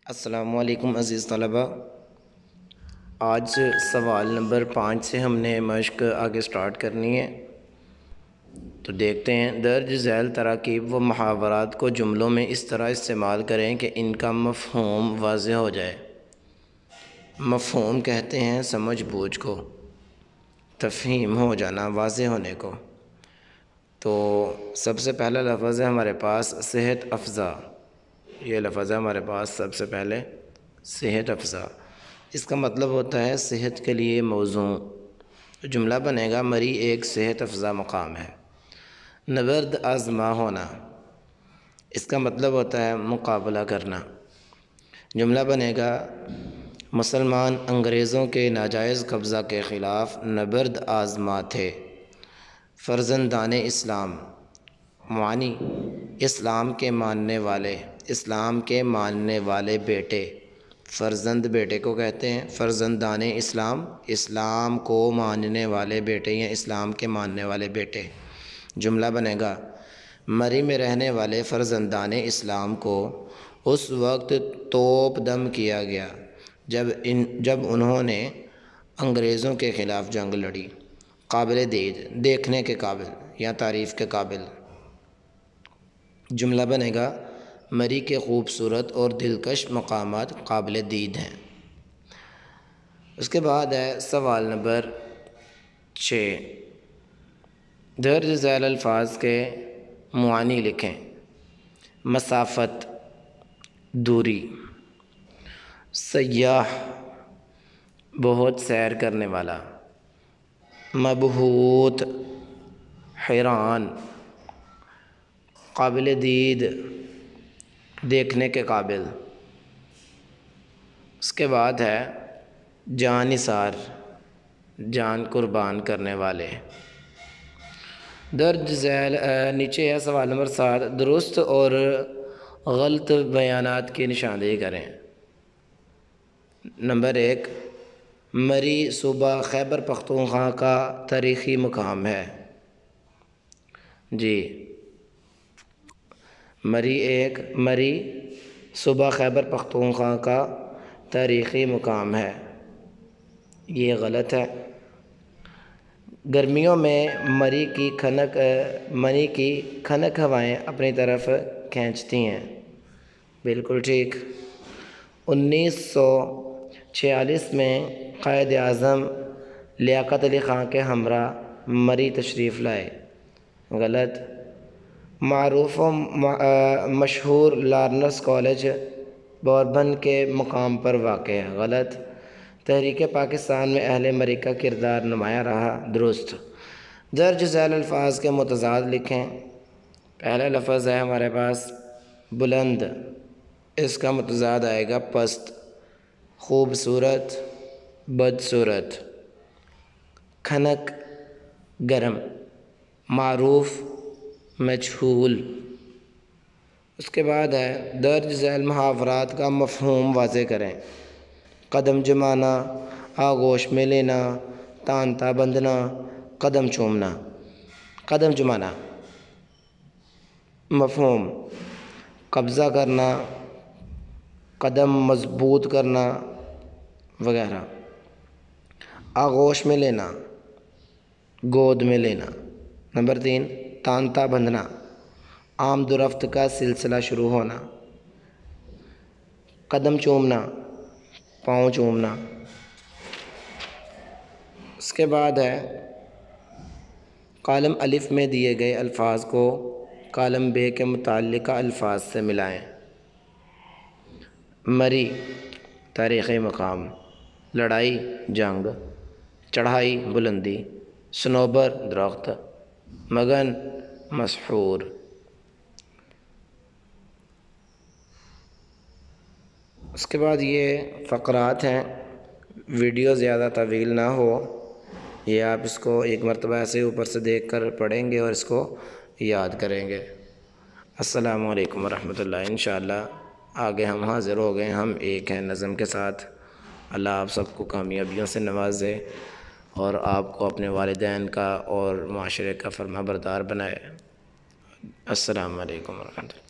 السلام علیکم عزیز طلبہ، آج سوال نمبر 5 سے ہم نے مشق آگے سٹارٹ کرنی ہے۔ تو دیکھتے ہیں، درج ذیل تراکیب و محاورات کو جملوں میں اس طرح استعمال کریں کہ ان کا مفہوم واضح ہو جائے۔ مفہوم کہتے ہیں سمجھ بوجھ کو، تفہیم ہو جانا، واضح ہونے کو۔ تو سب سے پہلا لفظ ہے ہمارے پاس صحت افزا۔ یہ لفظ ہے ہمارے پاس سب سے پہلے صحت افزا۔ اس کا مطلب ہوتا ہے صحت کے لیے موزوں۔ جملہ بنے گا مری ایک صحت افزا مقام ہے۔ نبرد آزما ہونا، اس کا مطلب ہوتا ہے مقابلہ کرنا۔ جملہ بنے گا مسلمان انگریزوں کے ناجائز قبضہ کے خلاف نبرد آزما تھے۔ فرزندان اسلام، معنی اسلام کے ماننے والے، اسلام کے ماننے والے بیٹے۔ فرزند بیٹے کو کہتے ہیں، فرزندان اسلام، اسلام کو ماننے والے بیٹے یا اسلام کے ماننے والے بیٹے۔ جملہ بنے گا مری میں رہنے والے فرزندان اسلام کو اس وقت توپ دم کیا گیا جب انہوں نے انگریزوں کے خلاف جنگ لڑی۔ قابل دید، دیکھنے کے قابل یا تعریف کے قابل۔ جملہ بنے گا مری کے خوبصورت اور دلکش مقامات قابل دید ہیں۔ اس کے بعد ہے سوال نمبر 6، درج ذیل الفاظ کے معانی لکھیں۔ مسافت، دوری۔ سیاح، بہت سیر کرنے والا۔ مبہوت، حیران۔ قابل دید، دیکھنے کے قابل۔ اس کے بعد ہے جاں نثار، جان قربان کرنے والے۔ درج ذیل نیچے ہے سوال نمبر 7، درست اور غلط بیانات کی نشاندہی کریں۔ نمبر 1، مری صوبہ خیبر پختونخوا کا تاریخی مقام ہے۔ جی، مری صوبہ خیبر پختونخوا کا تاریخی مقام ہے، یہ غلط ہے۔ گرمیوں میں مری کی کھنک ہوائیں اپنی طرف کھینچتی ہیں، بالکل ٹھیک۔ 1946 میں قائد اعظم لیاقت علی خان کے ہمراہ مری تشریف لائے، غلط۔ معروف و مشہور لارنس کالج بوربن کے مقام پر واقع ہے، غلط۔ تحریک پاکستان میں اہل مری کا کردار نمایاں رہا، درست۔ درج ذیل الفاظ کے متضاد لکھیں۔ پہلا لفظ ہے ہمارے پاس بلند، اس کا متضاد آئے گا پست۔ خوبصورت، بدصورت۔ کھنک، گرم۔ معروف، مجہول۔ اس کے بعد ہے درج ذیل محاورات کا مفہوم واضح کریں۔ قدم جمانا، آغوش میں لینا، تانتا بندھنا، قدم چومنا۔ قدم جمانا، مفہوم قبضہ کرنا، قدم مضبوط کرنا وغیرہ۔ آغوش میں لینا، گود میں لینا۔ نمبر 3، تانتا بندھنا، آمد و رفت کا سلسلہ شروع ہونا۔ قدم چومنا، پاؤں چومنا۔ اس کے بعد ہے کالم الف میں دیے گئے الفاظ کو کالم بے کے متعلقہ الفاظ سے ملائیں۔ مری، تاریخی مقام۔ لڑائی، جنگ۔ چڑھائی، بلندی۔ صنوبر، درخت۔ مگن، مسحور۔ اس کے بعد یہ فقرات ہیں، ویڈیو زیادہ طویل نہ ہو، یہ آپ اس کو ایک مرتبہ ایسے اوپر سے دیکھ کر پڑھیں گے اور اس کو یاد کریں گے۔ السلام علیکم ورحمۃ اللہ۔ انشاءاللہ آگے ہم حاضر ہو گئے، ہم ایک ہیں نظم کے ساتھ۔ اللہ آپ سب کو کامیابیوں سے نوازے اور آپ کو اپنے والدین کا اور معاشرے کا فرما بردار بنائے۔ السلام علیکم ورحمۃ اللہ۔